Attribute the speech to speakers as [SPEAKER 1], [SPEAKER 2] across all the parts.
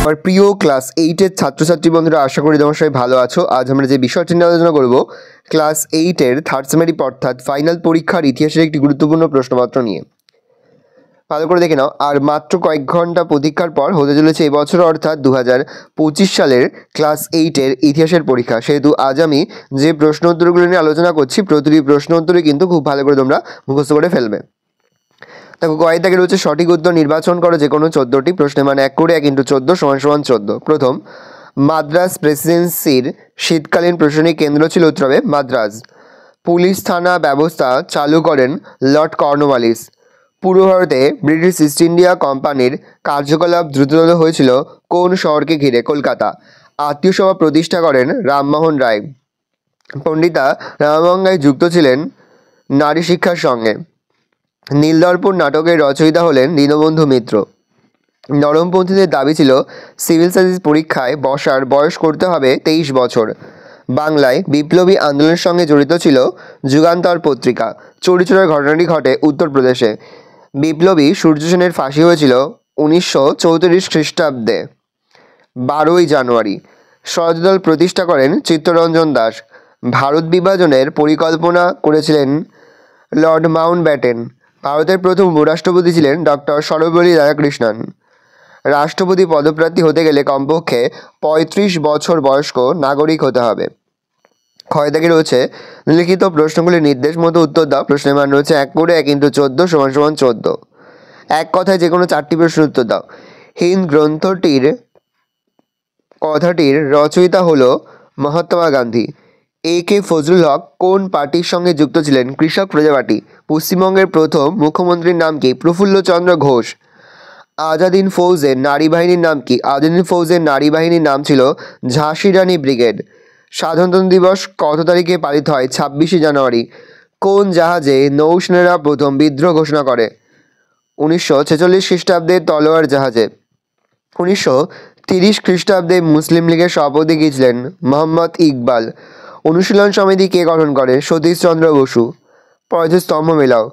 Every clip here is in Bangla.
[SPEAKER 1] আমার প্রিয় ক্লাস 8-এর ছাত্রছাত্রী বন্ধুরা, আশা করি তোমার সবাই ভালো আছো। আজ আমরা যে বিষয়টি নিয়ে আলোচনা করব ক্লাস 8-এর থার্ড সেমেস্টার অর্থাৎ ফাইনাল পরীক্ষার ইতিহাসের একটি গুরুত্বপূর্ণ প্রশ্নপত্র নিয়ে। ভালো করে দেখে নাও। আর মাত্র কয়েক ঘন্টা প্রতীক্ষার পর হতে চলেছে এবছর অর্থাৎ 2025 সালের ক্লাস 8-এর ইতিহাসের পরীক্ষা। সেহেতু আজ আমি যে প্রশ্ন উত্তরগুলো নিয়ে আলোচনা করছি প্রতিটি প্রশ্ন উত্তরে কিন্তু খুব ভালো করে তোমরা মুখস্থ করে ফেলবে। দেখো, কয়েক দাগে রয়েছে সঠিক উত্তর নির্বাচন করো যে কোনো 14টি প্রশ্নে, মানে 1 করে 1 × 14 = 14। প্রথম, মাদ্রাজ প্রেসিডেন্সির শীতকালীন প্রশাসনিক কেন্দ্র ছিল উত্তর হবে মাদ্রাজ। পুলিশ থানা ব্যবস্থা চালু করেন লর্ড কর্নওয়ালিস। পূর্ব ভারতে ব্রিটিশ ইস্ট ইন্ডিয়া কোম্পানির কার্যকলাপ দ্রুততর হয়েছিল কোন শহরকে ঘিরে? কলকাতা। আত্মীয় সভা প্রতিষ্ঠা করেন রামমোহন রায়। পণ্ডিতা রামগঙ্গায় যুক্ত ছিলেন নারী শিক্ষার সঙ্গে। নীলদর্পণ নাটকের রচয়িতা হলেন দীনবন্ধু মিত্র। নরমপন্থীদের দাবি ছিল সিভিল সার্ভিস পরীক্ষায় বসার বয়স করতে হবে 23 বছর। বাংলায় বিপ্লবী আন্দোলনের সঙ্গে জড়িত ছিল যুগান্তর পত্রিকা। চৌরিচৌরার ঘটনাটি ঘটে উত্তরপ্রদেশে। বিপ্লবী সূর্য সেনের ফাঁসি হয়েছিল 1934 খ্রিস্টাব্দে 12ই জানুয়ারি। স্বরাজ দল প্রতিষ্ঠা করেন চিত্তরঞ্জন দাস। ভারত বিভাজনের পরিকল্পনা করেছিলেন লর্ড মাউন্টব্যাটেন। ভারতের প্রথম উপরাষ্ট্রপতি ছিলেন ডক্টর সর্বপল্লী রাধাকৃষ্ণন। রাষ্ট্রপতি পদপ্রার্থী হতে গেলে কমপক্ষে 35 বছর বয়স্ক নাগরিক হতে হবে। ক্ষয় দাগে রয়েছে লিখিত প্রশ্নগুলির নির্দেশ মতো উত্তর দাও। প্রশ্নের মান রয়েছে 1 করে 1 × 14 = 14। এক কথায় যে কোনো 4টি প্রশ্নের উত্তর দাও। হিন্দ কথাটির রচয়িতা হলো মহাত্মা গান্ধী। A.K. ফজলুল হক কোন পার্টির সঙ্গে যুক্ত ছিলেন? কৃষক প্রজা পার্টি। পশ্চিমবঙ্গের প্রথম মুখ্যমন্ত্রীর নাম কি? প্রফুল্লচন্দ্র ঘোষ। আজাদিন ফৌজের নারী বাহিনীর নাম কি? আজাদিন ফৌজের নারী বাহিনীর নাম ছিল ঝাঁসি রানী ব্রিগেড। সাধারণতন্ত্র দিবস কত তারিখে পালিত হয়? 26শে জানুয়ারি। কোন জাহাজে নৌসেনারা প্রথম বিদ্রোহ ঘোষণা করে? 1946 খ্রিস্টাব্দে তলোয়ার জাহাজে। 1930 খ্রিস্টাব্দে মুসলিম লীগের সভাপতি কে ছিলেন? মোহাম্মদ ইকবাল। অনুশীলন সমিতি কে গঠন করে? সতীশচন্দ্র বসু। পরের স্তম্ভ মেলাও।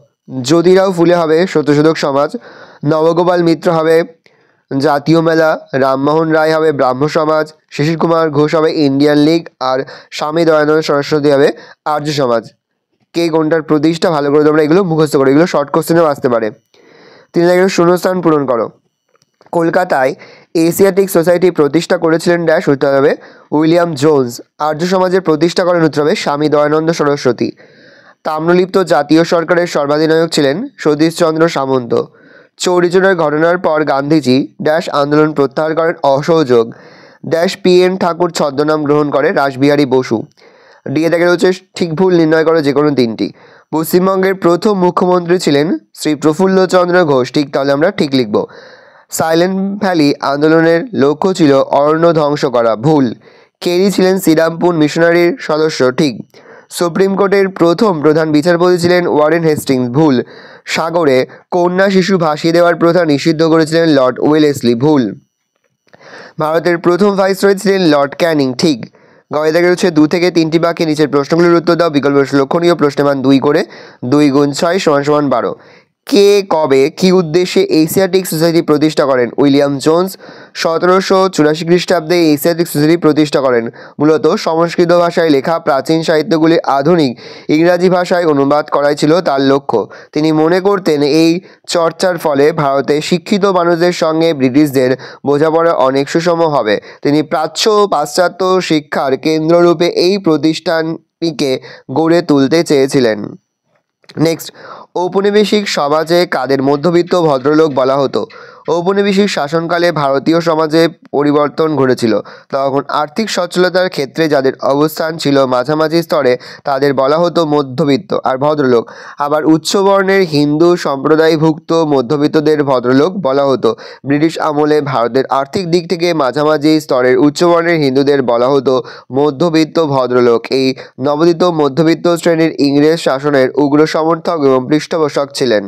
[SPEAKER 1] জ্যোতিরাও ফুলে হবে সত্যশোধক সমাজ। নবগোপাল মিত্র হবে জাতীয় মেলা। রামমোহন রায় হবে ব্রাহ্ম সমাজ। শিশির কুমার ঘোষ হবে ইন্ডিয়ান লীগ। আর স্বামী দয়ানন্দ সরস্বতী হবে আর্য সমাজ। কে কোনটার প্রতিষ্ঠা? ভালো করে তোমরা এগুলো মুখস্থ করো, এগুলো শর্ট কোশ্চেনেও আসতে পারে। 3 জায়গায় শূন্যস্থান পূরণ করো। কলকাতায় এশিয়াটিক সোসাইটি প্রতিষ্ঠা করেছিলেন ড্যাশ? উত্তর হবে উইলিয়াম জোন্স। আর্য সমাজের প্রতিষ্ঠা করেন উত্তর হবে স্বামী দয়ানন্দ সরস্বতী। তাম্রলিপ্ত জাতীয় সরকারের সর্বাধিনায়ক ছিলেন সতীশচন্দ্র সামন্ত। চৌরিচৌরার ঘটনার পর গান্ধীজি ড্যাশ আন্দোলন প্রত্যাহার করেন? অসহযোগ। Dash P.N. ঠাকুর ছদ্মনাম গ্রহণ করে? রাসবিহারী বসু। ডিএ দেখা রয়েছে ঠিক ভুল নির্ণয় করো যে কোনো 3টি। পশ্চিমবঙ্গের প্রথম মুখ্যমন্ত্রী ছিলেন শ্রী প্রফুল্লচন্দ্র ঘোষ। ঠিক, তাহলে আমরা ঠিক লিখব। সাইলেন্ট ভ্যালি আন্দোলনের লক্ষ্য ছিল অরণ্য ধ্বংস করা। ভুল। কেরি ছিলেন শ্রীরামপুর মিশনারির সদস্য। ঠিক। সুপ্রিম কোর্টের প্রথম প্রধান বিচারপতি ছিলেন ওয়ারেন হেস্টিংস। ভুল। সাগরে কন্যা শিশু ভাসিয়ে দেওয়ার প্রথা নিষিদ্ধ করেছিলেন লর্ড ওয়েলেসলি। ভুল। ভারতের প্রথম ভাইসরয় ছিলেন লর্ড ক্যানিং। ঠিক। গয়ে দেখা রয়েছে 2 থেকে 3টি বাক্যে নিচের প্রশ্নগুলির উত্তর দাও। বিকল্প লক্ষণীয়। প্রশ্নের মান 2 করে 2 × 6 = 12। কে কবে কি উদ্দেশ্যে এশিয়াটিক সোসাইটি প্রতিষ্ঠা করেন? উইলিয়াম জোন্স 1784 খ্রিস্টাব্দে এশিয়াটিক সোসাইটি প্রতিষ্ঠা করেন। মূলত সংস্কৃত ভাষায় লেখা প্রাচীন সাহিত্যগুলি আধুনিক ইংরাজি ভাষায় অনুবাদ করাই ছিল তার লক্ষ্য। তিনি মনে করতেন এই চর্চার ফলে ভারতে শিক্ষিত মানুষদের সঙ্গে ব্রিটিশদের বোঝাপড়া অনেক সুষম হবে। তিনি প্রাচ্য ও পাশ্চাত্য শিক্ষার কেন্দ্ররূপে এই প্রতিষ্ঠানটিকে গড়ে তুলতে চেয়েছিলেন। নেক্সট, ঔপনিবেশিক সমাজে কাদের মধ্যবিত্ত ভদ্রলোক বলা হতো? ঔপনিবেশিক শাসনকালে ভারতীয় সমাজে পরিবর্তন ঘটেছিল। তখন আর্থিক সচ্ছলতার ক্ষেত্রে যাদের অবস্থান ছিল মাঝামাঝি স্তরে তাদের বলা হতো মধ্যবিত্ত আর ভদ্রলোক। আবার উচ্চবর্ণের হিন্দু সম্প্রদায়ভুক্ত মধ্যবিত্তদের ভদ্রলোক বলা হতো। ব্রিটিশ আমলে ভারতের আর্থিক দিক থেকে মাঝামাঝি স্তরের উচ্চবর্ণের হিন্দুদের বলা হতো মধ্যবিত্ত ভদ্রলোক। এই নবোদিত মধ্যবিত্ত শ্রেণীর ইংরেজ শাসনের উগ্র সমর্থক এবং পৃষ্ঠপোষক ছিলেন।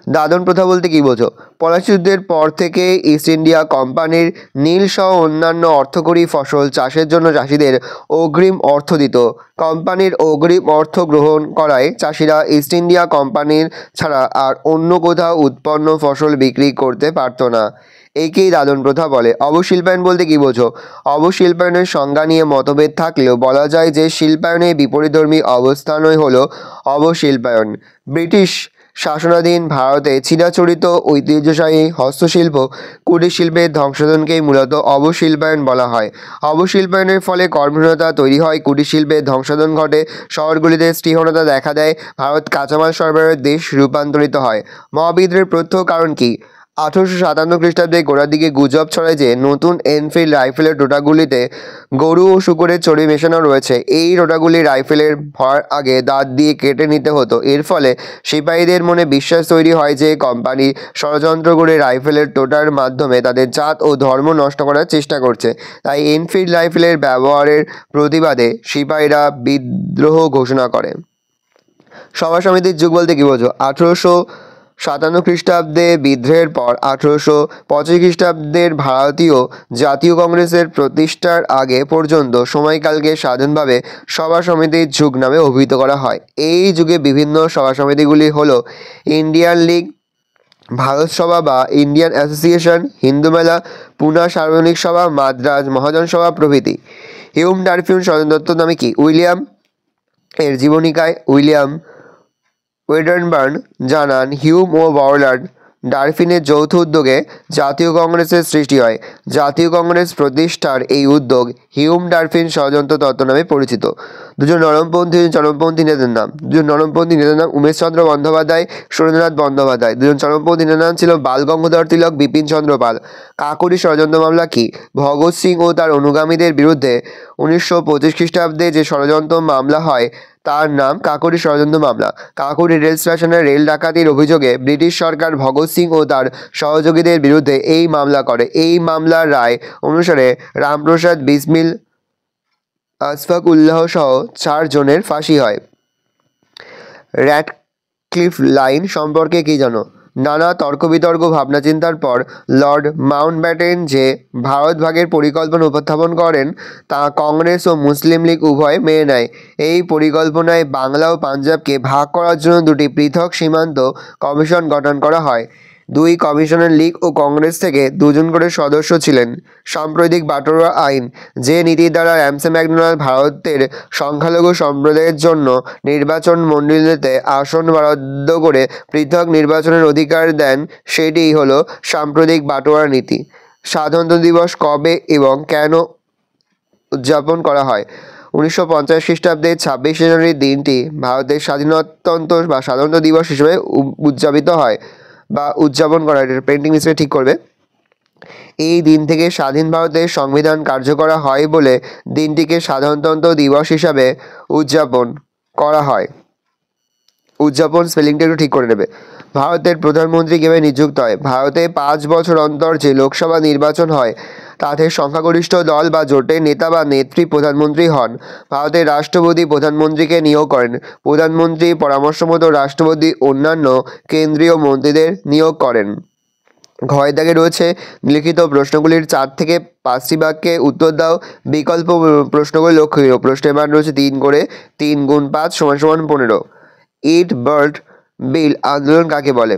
[SPEAKER 1] দাদন প্রথা বলতে কী বোঝো? পলাশী যুদ্ধের পর থেকে ইস্ট ইন্ডিয়া কোম্পানির নীল সহ অন্যান্য অর্থকরী ফসল চাষের জন্য চাষিদের অগ্রিম অর্থ দিত। কোম্পানির অগ্রিম অর্থ গ্রহণ করায় চাষিরা ইস্ট ইন্ডিয়া কোম্পানির ছাড়া আর অন্য কোথাও উৎপন্ন ফসল বিক্রি করতে পারত না। একেই দাদন প্রথা বলে। অবশিল্পায়ন বলতে কী বোঝো? অবশিল্পায়নের সংজ্ঞা নিয়ে মতভেদ থাকলেও বলা যায় যে শিল্পায়নের বিপরীতধর্মী অবস্থানই হলো অবশিল্পায়ন। ব্রিটিশ শাসনাধীন ভারতে চিরাচরিত ঐতিহ্যশালী হস্তশিল্প কুটির শিল্পের ধ্বংসায়নকেই মূলত অবশিল্পায়ন বলা হয়। অবশিল্পায়নের ফলে কর্মহীনতা তৈরি হয়, কুটির শিল্পের ধ্বংসায়ন ঘটে, শহরগুলিতে স্ত্রীহীনতা দেখা দেয়, ভারত কাঁচামাল সরবরাহের দেশ রূপান্তরিত হয়। মহাবিদ্রোহের প্রত্যহ কারণ কি? 1857 খ্রিস্টাব্দে গোড়ার দিকে গুজব ছড়ায় যে নতুন এনফিল্ড রাইফেলের টোটাগুলিতে গরু ও শূকরের চর্বি মেশানো রয়েছে। এই টোটাগুলি রাইফেলের ভর আগে দাঁত দিয়ে কেটে নিতে হতো। এর ফলে সিপাহীদের মনে বিশ্বাস তৈরি হয় যে কোম্পানি ষড়যন্ত্র করে রাইফেলের টোটার মাধ্যমে তাদের জাত ও ধর্ম নষ্ট করার চেষ্টা করছে। তাই এনফিল্ড রাইফেলের ব্যবহারের প্রতিবাদে সিপাহীরা বিদ্রোহ ঘোষণা করে। সভা সমিতির যুগ বলতে কী বোঝো? 1857 খ্রিস্টাব্দে বিদ্রোহের পর 1885 খ্রিস্টাব্দের ভারতীয় জাতীয় কংগ্রেসের প্রতিষ্ঠার আগে পর্যন্ত সময়কালকে সাধারণভাবে সভা সমিতির যুগ নামে অভিহিত করা হয়। এই যুগে বিভিন্ন সভা সমিতিগুলি হল ইন্ডিয়ান লীগ, ভারত সভা বা ইন্ডিয়ান অ্যাসোসিয়েশন, হিন্দু মেলা, পুনা সার্বজনিক সভা, মাদ্রাজ মহাজন সভা প্রভৃতি। হিউম ডারফিন স্বতন্ত্র নামে কি? উইলিয়াম এর জীবনীকায় উইলিয়াম ওয়েডারবার্ন জানান, হিউম ও বার্নার্ড ডারফিনের যৌথ উদ্যোগে জাতীয় কংগ্রেসের সৃষ্টি হয়। জাতীয় কংগ্রেস প্রতিষ্ঠার এই উদ্যোগ হিউম ডারফিন ষড়যন্ত্র তত্ত্ব নামে পরিচিত। দুজন চরমপন্থী নেতার নাম। উমেশচন্দ্র বন্দ্যোপাধ্যায়, সুরেন্দ্রনাথ বন্দ্যোপাধ্যায়। দুজন চরমপন্থী নেতার নাম ছিল বাল গঙ্গাধর তিলক, বিপিন চন্দ্র পাল। কাকোরি ষড়যন্ত্র মামলা কি? ভগৎ সিং ও তার অনুগামীদের বিরুদ্ধে 1925 খ্রিস্টাব্দে যে ষড়যন্ত্র মামলা হয় তার নাম কাকোরি ষড়যন্ত্র মামলা। কাকোরি রেল স্টেশনে রেল ডাকাতির অভিযোগে ব্রিটিশ সরকার ভগৎ সিং ও তার সহযোগীদের বিরুদ্ধে এই মামলা করে। এই মামলার রায় অনুসারে রামপ্রসাদ বিসমিল, আশফাক উল্লাহ সহ 4 জনের ফাঁসি হয়। র্যাডক্লিফ লাইন সম্পর্কে কী জানো? নানা তর্ক বিতর্ক ভাবনাচিন্তার পর লর্ড মাউন্টব্যাটেন যে ভারত ভাগের পরিকল্পনা উপস্থাপন করেন তা কংগ্রেস ও মুসলিম লীগ উভয় মেনে নেয়। এই পরিকল্পনায় বাংলা ও পাঞ্জাবকে ভাগ করার জন্য দুটি পৃথক সীমান্ত কমিশন গঠন করা হয়। দুই কমিশনের লীগ ও কংগ্রেস থেকে 2 জন করে সদস্য ছিলেন। সাম্প্রতিক বাটোয়ারা আইন, যে নীতির দ্বারা র্যামসে ম্যাকডোনাল্ড ভারতের সংখ্যালঘু সম্প্রদায়ের জন্য নির্বাচন মণ্ডলীতে আসন বরাদ্দ করে পৃথক নির্বাচনের অধিকার দেন, সেটিই হলো সাম্প্রতিক বাটোয়ারা নীতি। সাধারণতন্ত্র দিবস কবে এবং কেন উদযাপন করা হয়? 1950 খ্রিস্টাব্দে 26 জানুয়ারি দিনটি ভারতের স্বাধীনতন্ত্র বা সাধারণতন্ত্র দিবস হিসেবে উদযাপিত হয় বা উদযাপন করা হয়। পেন্টিং হিসেবে ঠিক করবে। এই দিন থেকে স্বাধীন ভারতের সংবিধান কার্যকর হয় বলে দিনটিকে সাধারণতন্ত্র দিবস হিসাবে উদযাপন করা হয়। উদযাপন স্পেলিংটা একটু ঠিক করে নেবে। ভারতের প্রধানমন্ত্রী কীভাবে নিযুক্ত হয়? ভারতে 5 বছর অন্তর যে লোকসভা নির্বাচন হয় তাতে সংখ্যাগরিষ্ঠ দল বা জোটের নেতা বা নেত্রী প্রধানমন্ত্রী হন। ভারতের রাষ্ট্রপতি প্রধানমন্ত্রীকে নিয়োগ করেন। প্রধানমন্ত্রী পরামর্শ মতো রাষ্ট্রপতি অন্যান্য কেন্দ্রীয় মন্ত্রীদের নিয়োগ করেন। ঘয়ের দাগে রয়েছে লিখিত প্রশ্নগুলির 4 থেকে 5টি বাক্যে উত্তর দাও। বিকল্প প্রশ্নগুলি লক্ষ্য। প্রশ্নের মান রয়েছে 3 করে। 3 গুণ 5 সমান 15। ইট বার্ড বিল আন্দোলন কাকে বলে?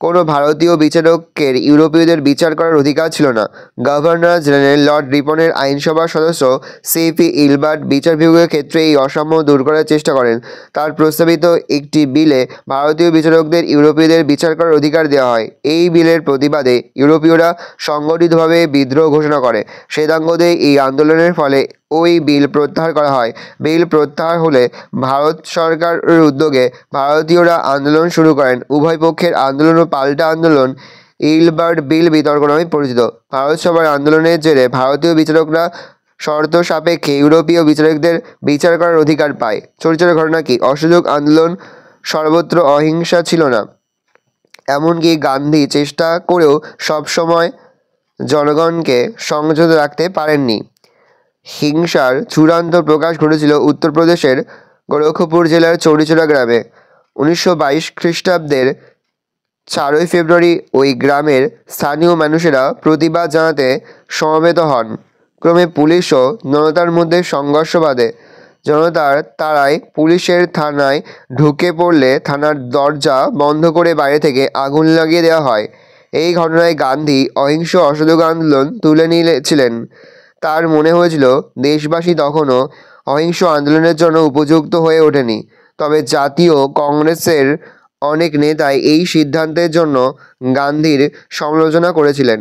[SPEAKER 1] কোনো ভারতীয় বিচারকের ইউরোপীয়দের বিচার করার অধিকার ছিল না। গভর্নর জেনারেল লর্ড রিপনের আইনসভার সদস্য সিপি ইলবার্ট বিচার বিভাগের ক্ষেত্রে এই অসাম্য দূর করার চেষ্টা করেন। তার প্রস্তাবিত একটি বিলে ভারতীয় বিচারকদের ইউরোপীয়দের বিচার করার অধিকার দেওয়া হয়। এই বিলের প্রতিবাদে ইউরোপীয়রা সংগঠিতভাবে বিদ্রোহ ঘোষণা করে। শ্বেতাঙ্গদের এই আন্দোলনের ফলে ওই বিল প্রত্যাহার করা হয়। বিল প্রত্যাহার হলে ভারত সরকারের উদ্যোগে ভারতীয়রা আন্দোলন শুরু করেন। উভয় পক্ষের আন্দোলন ও পাল্টা আন্দোলন ইলবার্ট বিল বিতর্ক নামে পরিচিত। ভারত সভার আন্দোলনের জেরে ভারতীয় বিচারকরা শর্ত সাপেক্ষে ইউরোপীয় বিচারকদের বিচার করার অধিকার পায়। চরিত্রের ঘটনা কি? অসহযোগ আন্দোলন সর্বত্র অহিংসা ছিল না। এমনকি গান্ধী চেষ্টা করেও সবসময় জনগণকে সংযত রাখতে পারেননি। হিংসার চূড়ান্ত প্রকাশ ঘটেছিল উত্তরপ্রদেশের গোরখপুর জেলার চৌরিচৌরা গ্রামে 1922 খ্রিস্টাব্দের 4ই ফেব্রুয়ারি ওই গ্রামের স্থানীয় মানুষেরা প্রতিবাদ জানাতে সমবেত হন। ক্রমে পুলিশ ও জনতার মধ্যে সংঘর্ষ বাধে। জনতার তাড়ায় পুলিশের থানায় ঢুকে পড়লে থানার দরজা বন্ধ করে বাইরে থেকে আগুন লাগিয়ে দেওয়া হয়। এই ঘটনায় গান্ধী অহিংস অসহযোগ আন্দোলন তুলে নিয়েছিলেন। তার মনে হয়েছিল দেশবাসী তখনও অহিংস আন্দোলনের জন্য উপযুক্ত হয়ে ওঠেনি। তবে জাতীয় কংগ্রেসের অনেক নেতাই এই সিদ্ধান্তের জন্য গান্ধীর সমালোচনা করেছিলেন।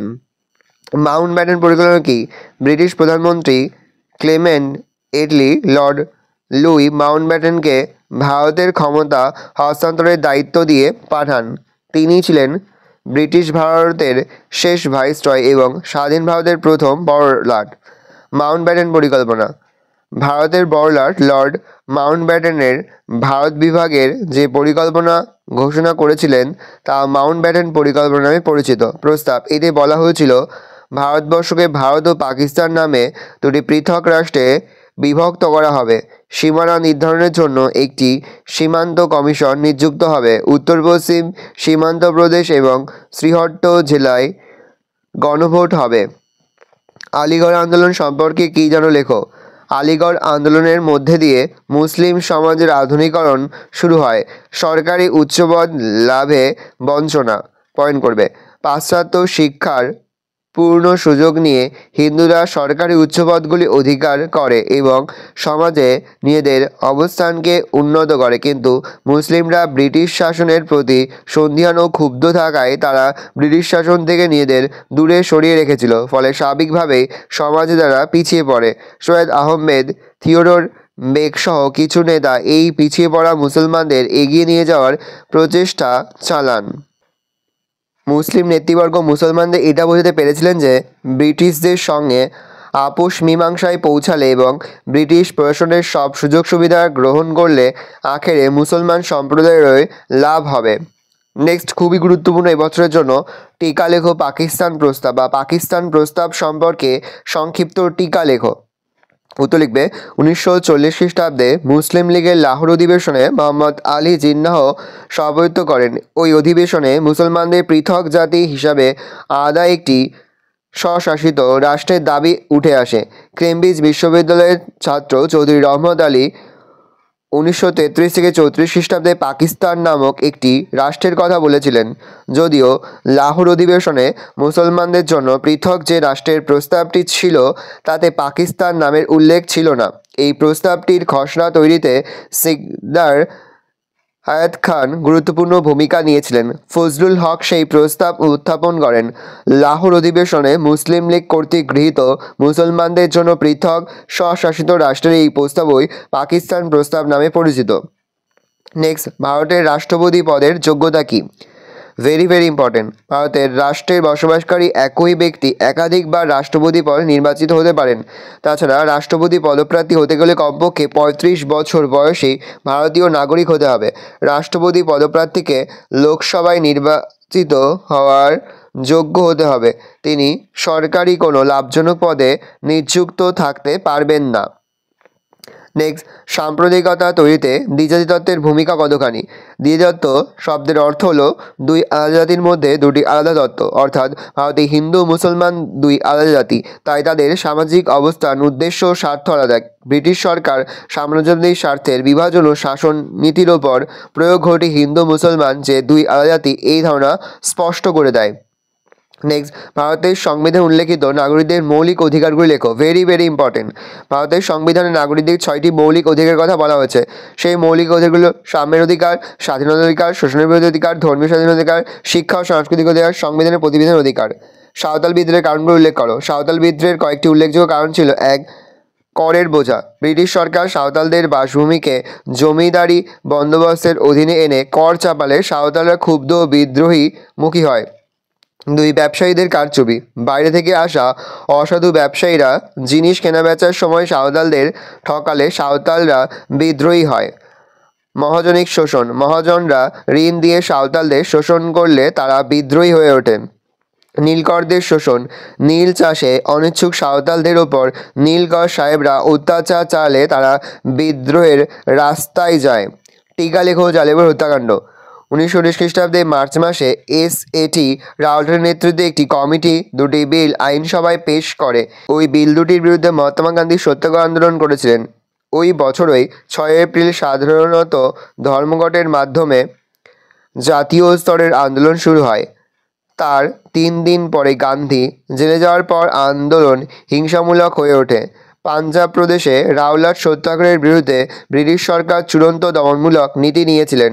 [SPEAKER 1] মাউন্টব্যাটেন পরিকল্পনা কি? ব্রিটিশ প্রধানমন্ত্রী ক্লেমেন্ট এটলি লর্ড লুই মাউন্টব্যাটেনকে ভারতের ক্ষমতা হস্তান্তরের দায়িত্ব দিয়ে পাঠান। তিনি ছিলেন ব্রিটিশ ভারতের শেষ ভাইসরয় এবং স্বাধীন ভারতের প্রথম বড়লাট। মাউন্টব্যাটেন পরিকল্পনা। ভারতের বড়লাট লর্ড মাউন্টব্যাটেনের ভারত বিভাগের যে পরিকল্পনা ঘোষণা করেছিলেন তা মাউন্টব্যাটেন পরিকল্পনা নামে পরিচিত। প্রস্তাব। এতে বলা হয়েছিল ভারতবর্ষকে ভারত ও পাকিস্তান নামে দুটি পৃথক রাষ্ট্রে বিভক্ত করা হবে। সীমানা নির্ধারণের জন্য একটি সীমান্ত কমিশন নিযুক্ত হবে। উত্তর পশ্চিম সীমান্ত প্রদেশ এবং শ্রীহট্ট জেলায় গণভোট হবে। আলিগড় আন্দোলন সম্পর্কে কী জানো লেখো। আলিগড় আন্দোলনের মধ্যে দিয়ে মুসলিম সমাজের আধুনিকরণ শুরু হয়। সরকারি উচ্চপদ লাভে বঞ্চনা। পয়েন্ট করবে। পাশ্চাত্য শিক্ষার পূর্ণ সুযোগ নিয়ে হিন্দুরা সরকারি উচ্চপদগুলি অধিকার করে এবং সমাজে নিজেদের অবস্থানকে উন্নত করে, কিন্তু মুসলিমরা ব্রিটিশ শাসনের প্রতি সন্দিহান ও ক্ষুব্ধ থাকায় তারা ব্রিটিশ শাসন থেকে নিজেদের দূরে সরিয়ে রেখেছিল। ফলে স্বাভাবিকভাবেই সমাজে তারা পিছিয়ে পড়ে। সৈয়দ আহমেদ, থিওডোর বেগসহ কিছু নেতা এই পিছিয়ে পড়া মুসলমানদের এগিয়ে নিয়ে যাওয়ার প্রচেষ্টা চালান। মুসলিম নেতৃবর্গ মুসলমানদের এটা বোঝাতে পেরেছিলেন যে ব্রিটিশদের সঙ্গে আপোষ মীমাংসায় পৌঁছালে এবং ব্রিটিশ প্রশাসনের সব সুযোগ সুবিধা গ্রহণ করলে আখেরে মুসলমান সম্প্রদায়েরই লাভ হবে। নেক্সট, খুবই গুরুত্বপূর্ণ এবছরের জন্য টিকা লেখো পাকিস্তান প্রস্তাব বা পাকিস্তান প্রস্তাব সম্পর্কে সংক্ষিপ্ত টিকা লেখো। উত্তর লিখবে 1940 খ্রিস্টাব্দে মুসলিম লীগের লাহোর অধিবেশনে মোহাম্মদ আলী জিন্নাহ সভাপতিত্ব করেন। ওই অধিবেশনে মুসলমানদের পৃথক জাতি হিসাবে আলাদা একটি স্বশাসিত রাষ্ট্রের দাবি উঠে আসে। কেমব্রিজ বিশ্ববিদ্যালয়ের ছাত্র চৌধুরী রহমত আলী 1933 থেকে 34 খ্রিস্টাব্দে পাকিস্তান নামক একটি রাষ্ট্রের কথা বলেছিলেন। যদিও লাহোর অধিবেশনে মুসলমানদের জন্য পৃথক যে রাষ্ট্রের প্রস্তাবটি ছিল তাতে পাকিস্তান নামের উল্লেখ ছিল না। এই প্রস্তাবটির খসড়া তৈরিতে সিকদার হায়াত খান গুরুত্বপূর্ণ ভূমিকা নিয়েছিলেন। ফজলুল হক সেই প্রস্তাব উত্থাপন করেন। লাহোর অধিবেশনে মুসলিম লীগ কর্তৃক গৃহীত মুসলমানদের জন্য পৃথক স্বশাসিত রাষ্ট্রের এই প্রস্তাবই পাকিস্তান প্রস্তাব নামে পরিচিত। নেক্সট, ভারতের রাষ্ট্রপতি পদের যোগ্যতা কী? Very very important. ভারতের রাষ্ট্রের বসবাসকারী একই ব্যক্তি একাধিকবার রাষ্ট্রপতি পদে নির্বাচিত হতে পারেন। তাছাড়া রাষ্ট্রপতি পদপ্রার্থী হতে গেলে কমপক্ষে 35 বছর বয়সী ভারতীয় নাগরিক হতে হবে। রাষ্ট্রপতি পদপ্রার্থীকে লোকসভায় নির্বাচিত হওয়ার যোগ্য হতে হবে। তিনি সরকারি কোনো লাভজনক পদে নিযুক্ত থাকতে পারবেন না। নেক্সট, সাম্প্রদায়িকতা তৈরিতে দ্বিজাতি তত্ত্বের ভূমিকা কতখানি? দ্বিজাতি শব্দের অর্থ হলো দুই আলাদা জাতির মধ্যে দুটি আলাদা তত্ত্ব, অর্থাৎ ভারতে হিন্দু মুসলমান দুই আলাদা জাতি, তাই তাদের সামাজিক অবস্থান, উদ্দেশ্য ও স্বার্থ আলাদা। ব্রিটিশ সরকার সাম্রাজ্যবাদী স্বার্থের বিভাজন ও শাসন নীতির ওপর প্রয়োগ ঘটে হিন্দু মুসলমান যে দুই আলাদা জাতি এই ধারণা স্পষ্ট করে দেয়। নেক্সট, ভারতের সংবিধানে উল্লেখিত নাগরিকদের মৌলিক অধিকারগুলি লেখো। Very very important. ভারতের সংবিধানে নাগরিকদের 6টি মৌলিক অধিকারের কথা বলা হয়েছে। সেই মৌলিক অধিকারগুলো সাম্যের অধিকার, স্বাধীনতার অধিকার, শোষণের বিরোধী অধিকার, ধর্মীয় স্বাধীনতার অধিকার, শিক্ষা ও সাংস্কৃতিক অধিকার, সংবিধানের প্রতিবিধানের অধিকার। সাঁওতাল বিদ্রোহের কারণগুলো উল্লেখ করো। সাঁওতাল বিদ্রোহের কয়েকটি উল্লেখযোগ্য কারণ ছিল: 1. করের বোঝা। ব্রিটিশ সরকার সাঁওতালদের বাসভূমিকে জমিদারি বন্দোবস্তের অধীনে এনে কর চাপালে সাঁওতালরা ক্ষুব্ধ ও বিদ্রোহী মুখী হয়। 2. ব্যবসায়ীদের কারচুপি। বাইরে থেকে আসা অসাধু ব্যবসায়ীরা জিনিস কেনাবেচার সময় সাঁওতালদের ঠকালে সাঁওতালরা বিদ্রোহী হয়। মহাজনিক শোষণ। মহাজনরা ঋণ দিয়ে সাঁওতালদের শোষণ করলে তারা বিদ্রোহী হয়ে ওঠেন। নীলকরদের শোষণ। নীল চাষে অনিচ্ছুক সাঁওতালদের ওপর নীলকর সাহেবরা অত্যাচার চালালে তারা বিদ্রোহের রাস্তায় যায়। টিকা লেখো জালিয়ানবাগ হত্যাকাণ্ড। 1919 খ্রিস্টাব্দে মার্চ মাসে এস.এ.টি. রাওলাটের নেতৃত্বে একটি কমিটি দুটি বিল আইনসভায় পেশ করে। ওই বিল দুটির বিরুদ্ধে মহাত্মা গান্ধী সত্যাগ্রহ আন্দোলন করেছিলেন। ওই বছরই 6 এপ্রিল সাধারণত ধর্মঘটের মাধ্যমে জাতীয় স্তরের আন্দোলন শুরু হয়। তার 3 দিন পরে গান্ধী জেলে যাওয়ার পর আন্দোলন হিংসামূলক হয়ে ওঠে। পাঞ্জাব প্রদেশে রাওলাট সত্যাগ্রহের বিরুদ্ধে ব্রিটিশ সরকার চূড়ান্ত দমনমূলক নীতি নিয়েছিলেন।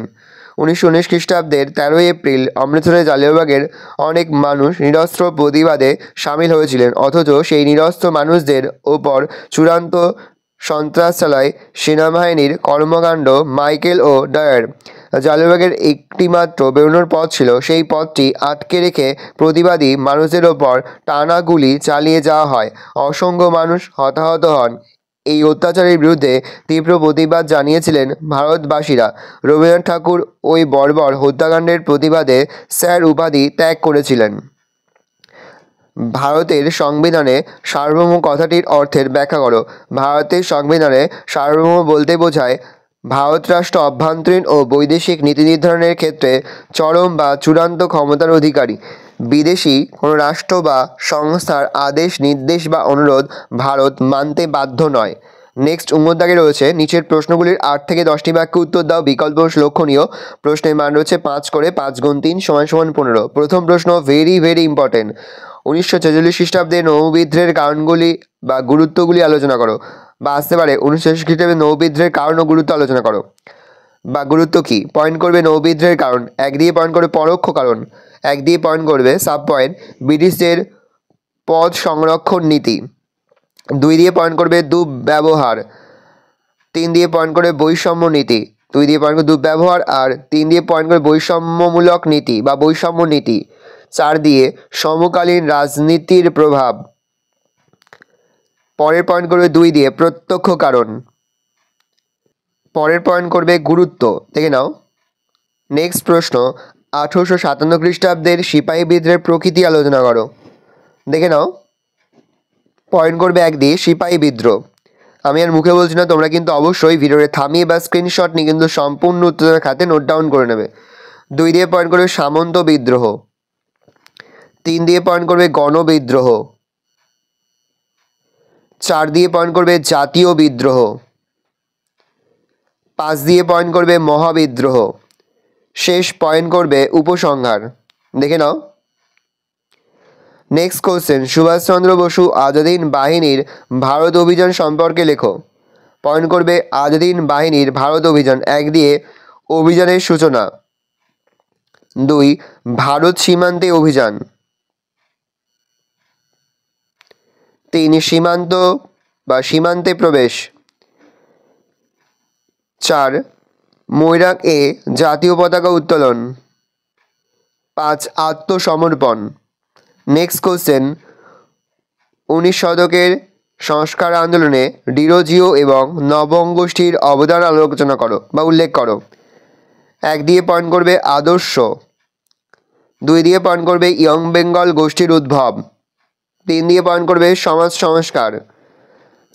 [SPEAKER 1] 1919 খ্রিস্টাব্দের 13 এপ্রিল অমৃতসরে জালিয়ানবাগের অনেক মানুষ নিরস্ত্র প্রতিবাদে সামিল হয়েছিলেন, অথচ সেই নিরস্ত্র মানুষদের ওপর চূড়ান্ত সন্ত্রাস চালায় সেনাবাহিনীর কর্মকাণ্ড। মাইকেল ও ডায়ার জালিয়ানবাগের একটিমাত্র বেরোনোর পথ ছিল, সেই পথটি আটকে রেখে প্রতিবাদী মানুষদের ওপর টানা গুলি চালিয়ে যাওয়া হয়। অসংখ্য মানুষ হতাহত হন। এই অত্যাচারের বিরুদ্ধে তীব্র প্রতিবাদ জানিয়েছিলেন ভারতবাসীরা। রবীন্দ্রনাথ ঠাকুর ওই বর্বর হত্যাকাণ্ডের প্রতিবাদে স্যার উপাধি ত্যাগ করেছিলেন। ভারতের সংবিধানে সার্বভৌম কথাটির অর্থের ব্যাখ্যা করো। ভারতের সংবিধানে সার্বভৌম বলতে বোঝায় ভারত রাষ্ট্র অভ্যন্তরীণ ও বৈদেশিক নীতি নির্ধারণের ক্ষেত্রে চরম বা চূড়ান্ত ক্ষমতার অধিকারী। বিদেশি কোনো রাষ্ট্র বা সংস্থার আদেশ, নির্দেশ বা অনুরোধ ভারত মানতে বাধ্য নয়। নেক্সট দাগে রয়েছে নিচের প্রশ্নগুলির 8 থেকে 10টি বাক্য উত্তর দাও। বিকল্প লক্ষণীয়। প্রশ্নের মান রয়েছে 5 করে, 5 গুণ 3 = 15। প্রথম প্রশ্ন ভেরি ভেরি ইম্পর্টেন্ট। 1946 খ্রিস্টাব্দে নৌবিদ্রোহের কারণগুলি বা গুরুত্বগুলি আলোচনা করো। বা আসতে পারে 1946 খ্রিস্টাব্দে নৌবিদ্রোহের কারণ ও গুরুত্ব আলোচনা করো। বা গুরুত্ব কী? পয়েন্ট করবে নৌবিদ্রোহের কারণ, 1 দিয়ে পয়েন্ট করবে পরোক্ষ কারণ, 1 দিয়ে পয়েন্ট করবে সাব পয়েন্ট ব্রিটিশদের পদ সংরক্ষণ নীতি, 2 দিয়ে পয়েন্ট করবে দুর্ব্যবহার, 3 দিয়ে পয়েন্ট করবে বৈষম্য নীতি, 2 দিয়ে পয়েন্ট করবে দুর্ব্যবহার আর 3 দিয়ে পয়েন্ট করবে বৈষম্যমূলক নীতি বা বৈষম্য নীতি, 4 দিয়ে সমকালীন রাজনীতির প্রভাব, পরের পয়েন্ট করবে 2 দিয়ে প্রত্যক্ষ কারণ, পরের পয়েন্ট করবে গুরুত্ব। দেখে নাও নেক্সট প্রশ্ন 1857 খ্রিস্টাব্দের সিপাহী বিদ্রোহের প্রকৃতি আলোচনা করো। দেখে নাও পয়েন্ট করবে 1 দিয়ে সিপাহী বিদ্রোহ। আমি আর মুখে বলছি না, তোমরা কিন্তু অবশ্যই ভিডিওতে থামিয়ে বা স্ক্রিনশট নিয়ে কিন্তু সম্পূর্ণ উত্তরের খাতে নোট ডাউন করে নেবে। 2 দিয়ে পয়েন্ট করবে সামন্ত বিদ্রোহ, 3 দিয়ে পয়েন্ট করবে গণবিদ্রোহ, 4 দিয়ে পয়েন্ট করবে জাতীয় বিদ্রোহ, 5 দিয়ে পয়েন্ট করবে মহাবিদ্রোহ, শেষ পয়েন্ট করবে উপসংহার। দেখে নাও নেক্সট কোশ্চেন সুভাষচন্দ্র বসু আজাদিন বাহিনীর ভারত অভিযান সম্পর্কে লেখো। পয়েন্ট করবে আজাদিন বাহিনীর ভারত অভিযান। 1 দিয়ে অভিযানের সূচনা, 2 ভারত সীমান্তে অভিযান, 3 সীমান্ত বা সীমান্তে প্রবেশ, 4 মৈরাক এ জাতীয় পতাকা উত্তোলন, 5 আত্মসমর্পণ। নেক্সট কোশ্চেন 19 শতকের সংস্কার আন্দোলনে ডিরোজিও এবং নবম-গোষ্ঠীর অবদান আলোচনা করো বা উল্লেখ করো। 1 দিয়ে পয়েন্ট করবে আদর্শ, 2 দিয়ে পয়েন্ট করবে ইয়ং বেঙ্গল গোষ্ঠীর উদ্ভব, 3 দিয়ে পয়েন্ট করবে সমাজ সংস্কার,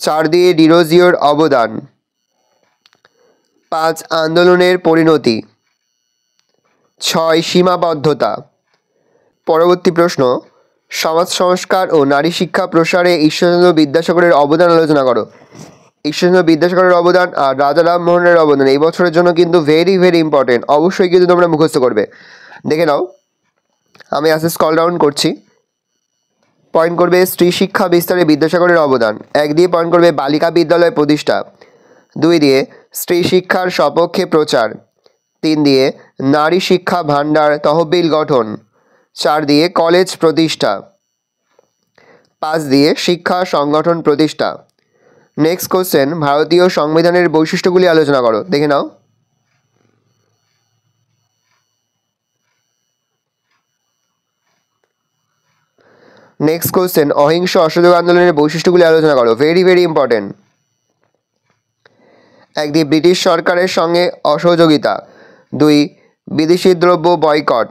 [SPEAKER 1] 4 দিয়ে ডিরোজিওর অবদান, 5 আন্দোলনের পরিণতি, 6 সীমাবদ্ধতা। পরবর্তী প্রশ্ন সমাজ সংস্কার ও নারী শিক্ষা প্রসারে ঈশ্বরচন্দ্র বিদ্যাসাগরের অবদান আলোচনা করো। ঈশ্বরচন্দ্র বিদ্যাসাগরের অবদান আর রাজা রামমোহনের অবদান এই বছরের জন্য কিন্তু ভেরি ভেরি ইম্পর্টেন্ট, অবশ্যই কিন্তু তোমরা মুখস্থ করবে। দেখে নাও আমি আস্তে স্ক্রল ডাউন করছি। পয়েন্ট করবে স্ত্রী শিক্ষা বিস্তারে বিদ্যাসাগরের অবদান, 1 দিয়ে পয়েন্ট করবে বালিকা বিদ্যালয় প্রতিষ্ঠা, 2 দিয়ে স্ত্রী শিক্ষার সপক্ষে প্রচার, 3 দিয়ে নারী শিক্ষা ভাণ্ডার তহবিল গঠন, 4 দিয়ে কলেজ প্রতিষ্ঠা, 5 দিয়ে শিক্ষা সংগঠন প্রতিষ্ঠা। নেক্সট কোশ্চেন ভারতীয় সংবিধানের বৈশিষ্ট্যগুলি আলোচনা করো। দেখে নাও নেক্সট কোশ্চেন অহিংস অসহযোগ আন্দোলনের বৈশিষ্ট্যগুলি আলোচনা করো। Very very important. 1 দিয়ে ব্রিটিশ সরকারের সঙ্গে অসহযোগিতা, 2 বিদেশি দ্রব্য বয়কট,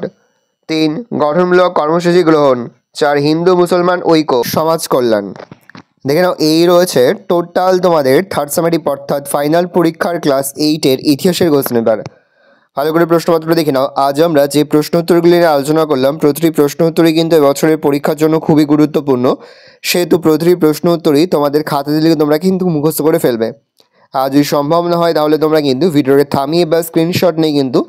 [SPEAKER 1] 3 গঠনমূলক কর্মসূচি গ্রহণ, 4 হিন্দু মুসলমান ঐক্য, সমাজ কল্যাণ। দেখে নাও এই রয়েছে টোটাল তোমাদের থার্ড সামেটিভ অর্থাৎ ফাইনাল পরীক্ষার ক্লাস 8-এর ইতিহাসের কোশ্চেন পেপার। ভালো করে প্রশ্নপত্র দেখে নাও। আজ আমরা যে প্রশ্ন উত্তরগুলি নিয়ে আলোচনা করলাম, প্রতিটি প্রশ্ন উত্তরই কিন্তু এবছরের পরীক্ষার জন্য খুবই গুরুত্বপূর্ণ, সেহেতু প্রতিটি প্রশ্ন উত্তরই তোমাদের খাতা দিলে তোমরা কিন্তু মুখস্থ করে ফেলবে। আর যদি সম্ভব না হয় তাহলে তোমরা কিন্তু ভিডিওকে থামিয়ে বা স্ক্রিনশট নিয়ে কিন্তু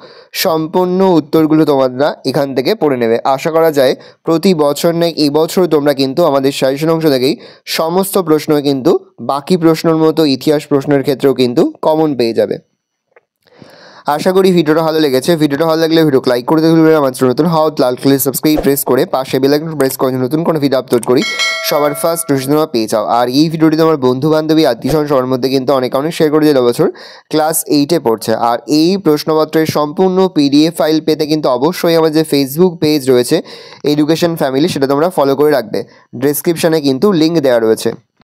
[SPEAKER 1] সম্পূর্ণ উত্তরগুলো তোমরা এখান থেকে পড়ে নেবে। আশা করা যায় প্রতি বছর নেই এই বছর তোমরা কিন্তু আমাদের সাজেশন অংশ থেকেই সমস্ত প্রশ্ন কিন্তু বাকি প্রশ্নের মতো ইতিহাস প্রশ্নের ক্ষেত্রেও কিন্তু কমন পেয়ে যাবে। আশা করি ভিডিওটা ভালো লেগেছে। ভিডিওটা ভালো লাগলে ভিডিও লাইক করে দিতে ভুলবেন না। আমার নতুন হও লাল কালার সাবস্ক্রাইব প্রেস করে পাশে বেল আইকন প্রেস করে নতুন কোনো ভিডিও আপলোড করি সবার ফার্স্ট নোটিফিকেশন তোমরা পেয়ে যাও। আর এই ভিডিওটি তোমার বন্ধু বান্ধবী আত্মীয়স্বজন সবার মধ্যে কিন্তু অনেক শেয়ার করে দিল। বছর ক্লাস 8-এ পড়ছে। আর এই প্রশ্নপত্রের সম্পূর্ণ পিডিএফ ফাইল পেতে কিন্তু অবশ্যই আমার যে ফেসবুক পেজ রয়েছে এডুকেশন ফ্যামিলি, সেটা তোমরা ফলো করে রাখবে। ডেসক্রিপশনে কিন্তু লিঙ্ক দেওয়া রয়েছে।